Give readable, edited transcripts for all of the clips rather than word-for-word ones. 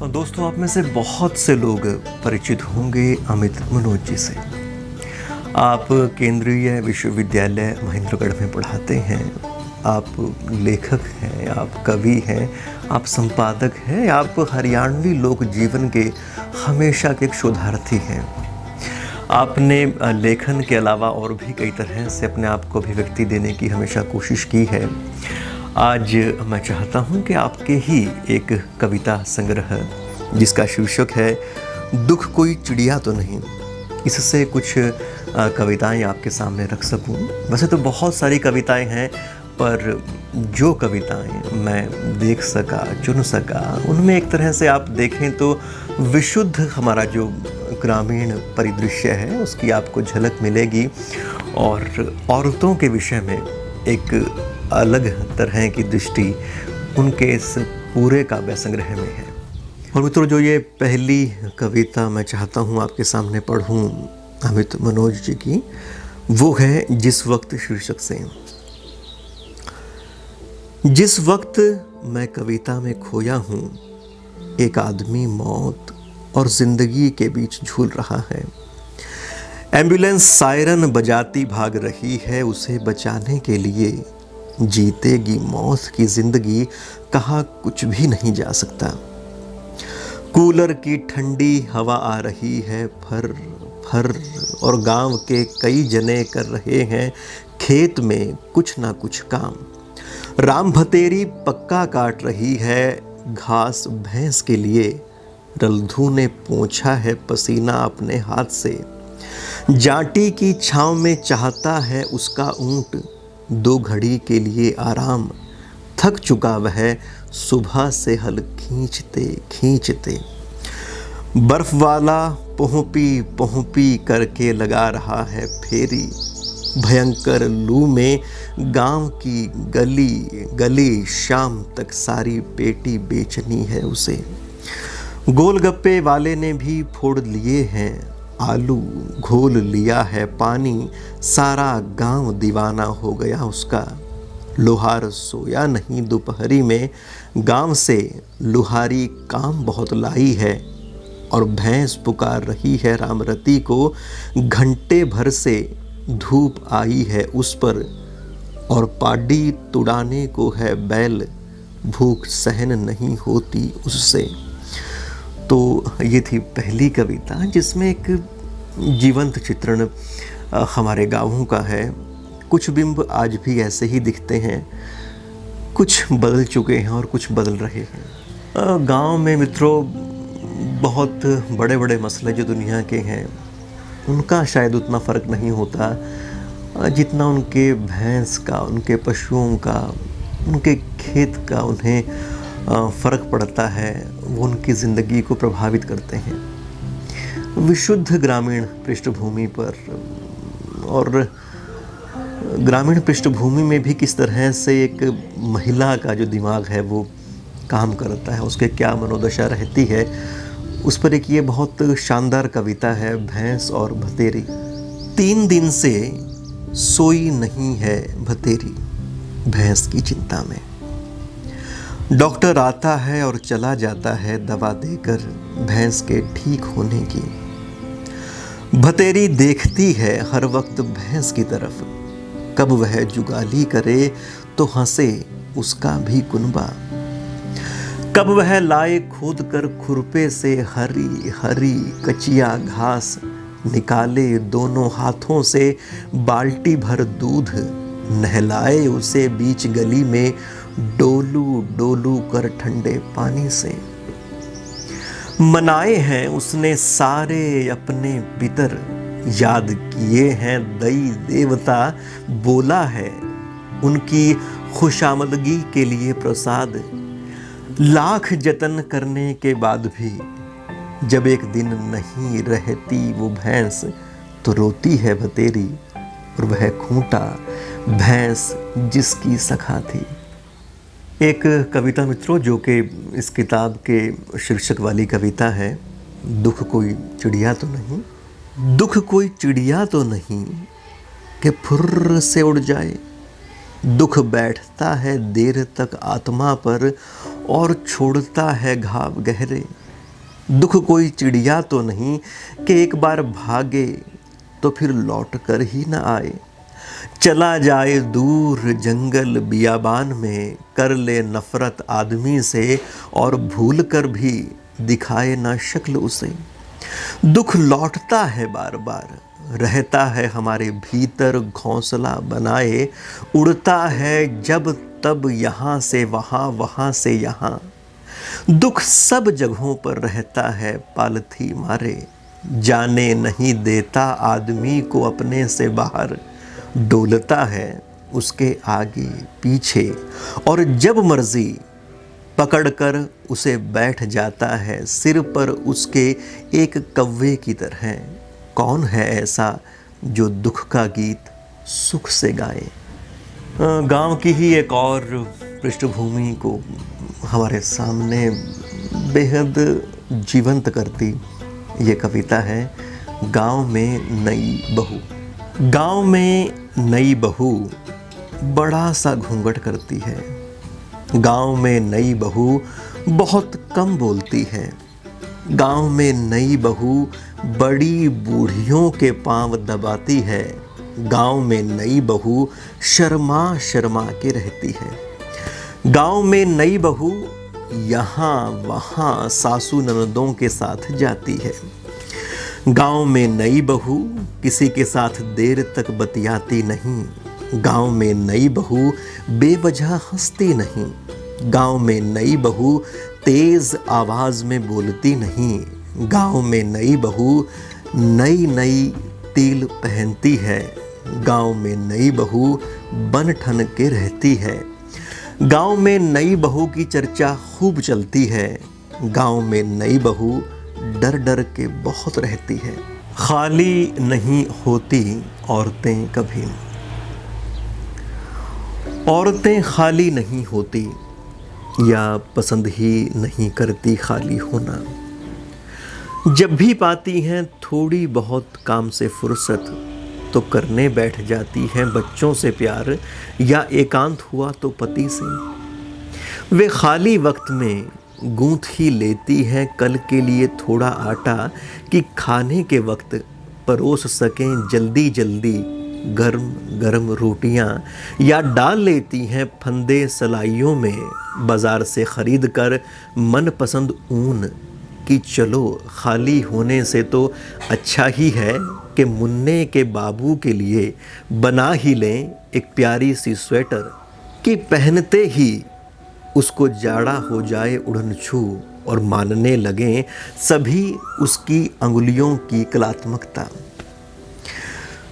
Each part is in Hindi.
दोस्तों, आप में से बहुत से लोग परिचित होंगे अमित मनोज जी से। आप केंद्रीय विश्वविद्यालय महेंद्रगढ़ में पढ़ाते हैं। आप लेखक हैं, आप कवि हैं, आप संपादक हैं, आप हरियाणवी लोक जीवन के हमेशा के एक शोधार्थी हैं। आपने लेखन के अलावा और भी कई तरह से अपने आप को अभिव्यक्ति देने की हमेशा कोशिश की है। आज मैं चाहता हूं कि आपके ही एक कविता संग्रह जिसका शीर्षक है दुख कोई चिड़िया तो नहीं, इससे कुछ कविताएं आपके सामने रख सकूं। वैसे तो बहुत सारी कविताएं हैं, पर जो कविताएं मैं देख सका, चुन सका, उनमें एक तरह से आप देखें तो विशुद्ध हमारा जो ग्रामीण परिदृश्य है उसकी आपको झलक मिलेगी और औरतों के विषय में एक अलग तरह की दृष्टि उनके इस पूरे काव्य संग्रह में है। और मित्रों, जो ये पहली कविता मैं चाहता हूँ आपके सामने पढ़ूँ अमित मनोज जी की, वो है जिस वक्त शीर्षक से। जिस वक्त मैं कविता में खोया हूँ, एक आदमी मौत और जिंदगी के बीच झूल रहा है। एम्बुलेंस सायरन बजाती भाग रही है उसे बचाने के लिए। जीतेगी मौत की जिंदगी, कहा कुछ भी नहीं जा सकता। कूलर की ठंडी हवा आ रही है फर फर, और गांव के कई जने कर रहे हैं खेत में कुछ ना कुछ काम। राम भतेरी पक्का काट रही है घास भैंस के लिए। रल्धू ने पोंछा है पसीना अपने हाथ से। जाटी की छांव में चाहता है उसका ऊंट 2 घड़ी के लिए आराम। थक चुका वह सुबह से हल खींचते खींचते। बर्फ वाला पोंपी पोंपी करके लगा रहा है फेरी। भयंकर लू में गांव की गली गली शाम तक सारी पेटी बेचनी है उसे। गोलगप्पे वाले ने भी फोड़ लिए हैं आलू, घोल लिया है पानी, सारा गांव दीवाना हो गया उसका। लोहार सोया नहीं दोपहरी में, गांव से लुहारी काम बहुत लाई है। और भैंस पुकार रही है रामरती को, घंटे भर से धूप आई है उस पर। और पाडी तुड़ाने को है बैल, भूख सहन नहीं होती उससे। तो ये थी पहली कविता जिसमें एक जीवंत चित्रण हमारे गाँवों का है। कुछ बिंब आज भी ऐसे ही दिखते हैं, कुछ बदल चुके हैं और कुछ बदल रहे हैं। गांव में मित्रों बहुत बड़े बड़े मसले जो दुनिया के हैं उनका शायद उतना फ़र्क नहीं होता जितना उनके भैंस का, उनके पशुओं का, उनके खेत का उन्हें फ़र्क पड़ता है। वो उनकी ज़िंदगी को प्रभावित करते हैं। विशुद्ध ग्रामीण पृष्ठभूमि पर और ग्रामीण पृष्ठभूमि में भी किस तरह से एक महिला का जो दिमाग है वो काम करता है, उसके क्या मनोदशा रहती है, उस पर एक ये बहुत शानदार कविता है भैंस और भतेरी। 3 दिन से सोई नहीं है भतेरी भैंस की चिंता में। डॉक्टर आता है और चला जाता है दवा देकर भैंस के ठीक होने की। भतेरी देखती है हर वक्त भैंस की तरफ, कब वह जुगाली करे तो हंसे उसका भी कुनबा। कब वह लाए खोद कर खुरपे से हरी हरी कचिया घास, निकाले दोनों हाथों से बाल्टी भर दूध, नहलाए उसे बीच गली में डोलू डोलू कर ठंडे पानी से। मनाए हैं उसने सारे अपने पितर, याद किए हैं दई देवता, बोला है उनकी खुशामदगी के लिए प्रसाद। लाख जतन करने के बाद भी जब एक दिन नहीं रहती वो भैंस, तो रोती है भतेरी और वह खूंटा भैंस जिसकी सखा थी। एक कविता मित्रों जो कि इस किताब के शीर्षक वाली कविता है, दुख कोई चिड़िया तो नहीं। दुख कोई चिड़िया तो नहीं कि फुर्र से उड़ जाए। दुख बैठता है देर तक आत्मा पर और छोड़ता है घाव गहरे। दुख कोई चिड़िया तो नहीं कि एक बार भागे तो फिर लौट कर ही न आए। चला जाए दूर जंगल बियाबान में, कर ले नफरत आदमी से और भूल कर भी दिखाए ना शक्ल उसे। दुख लौटता है बार बार, रहता है हमारे भीतर घोंसला बनाए, उड़ता है जब तब यहाँ से वहाँ, वहाँ से यहाँ। दुख सब जगहों पर रहता है पालथी मारे, जाने नहीं देता आदमी को अपने से बाहर। डोलता है उसके आगे पीछे और जब मर्जी पकड़कर उसे बैठ जाता है सिर पर उसके एक कव्वे की तरह। कौन है ऐसा जो दुख का गीत सुख से गाए। गांव की ही एक और पृष्ठभूमि को हमारे सामने बेहद जीवंत करती ये कविता है, गांव में नई बहू। गांव में नई बहू बड़ा सा घूंघट करती है। गांव में नई बहू बहुत कम बोलती है। गांव में नई बहू बड़ी बूढ़ियों के पांव दबाती है। गांव में नई बहू शर्मा शर्मा के रहती है। गांव में नई बहू यहाँ वहाँ सासू ननदों के साथ जाती है। गांव में नई बहू किसी के साथ देर तक बतियाती नहीं। गांव में नई बहू बेवजह हंसती नहीं। गांव में नई बहू तेज आवाज में बोलती नहीं। गांव में नई बहू नई नई तिल पहनती है। गांव में नई बहू बन ठन के रहती है। गांव में नई बहू की चर्चा खूब चलती है। गांव में नई बहू डर डर के बहुत रहती है। खाली नहीं होती औरतें कभी। औरतें खाली नहीं होती या पसंद ही नहीं करती खाली होना। जब भी पाती हैं थोड़ी बहुत काम से फुर्सत तो करने बैठ जाती हैं बच्चों से प्यार, या एकांत हुआ तो पति से। वे खाली वक्त में गूंथ ही लेती हैं कल के लिए थोड़ा आटा कि खाने के वक्त परोस सकें जल्दी जल्दी गर्म गर्म रोटियां, या डाल लेती हैं फंदे सलाइयों में बाज़ार से ख़रीद कर मनपसंद ऊन कि चलो खाली होने से तो अच्छा ही है कि मुन्ने के बाबू के लिए बना ही लें एक प्यारी सी स्वेटर कि पहनते ही उसको जाड़ा हो जाए उड़न छू और मानने लगें सभी उसकी अंगुलियों की कलात्मकता।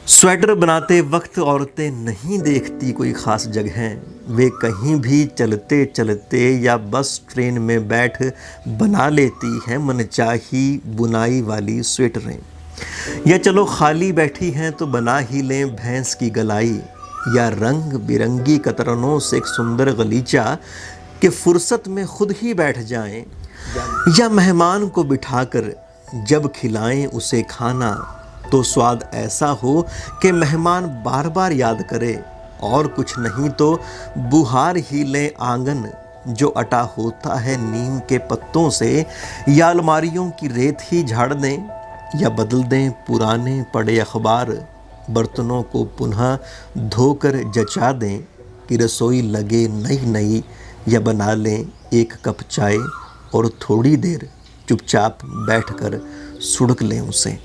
स्वेटर बनाते वक्त औरतें नहीं देखती कोई ख़ास जगह। वे कहीं भी चलते चलते या बस ट्रेन में बैठ बना लेती हैं मनचाही बुनाई वाली स्वेटरें। या चलो खाली बैठी हैं तो बना ही लें भैंस की गलाई, या रंग बिरंगी कतरनों से एक सुंदर गलीचा कि फुर्सत में खुद ही बैठ जाएं। या मेहमान को बिठाकर जब खिलाएं उसे खाना तो स्वाद ऐसा हो कि मेहमान बार बार याद करे, और कुछ नहीं तो बुहार ही लें आंगन जो अटा होता है नीम के पत्तों से, या अलमारियों की रेत ही झाड़ दें, या बदल दें पुराने पड़े अखबार। बर्तनों को पुनः धोकर जचा दें कि रसोई लगे नई नई, या बना लें एक कप चाय और थोड़ी देर चुपचाप बैठकर सुड़क लें उसे।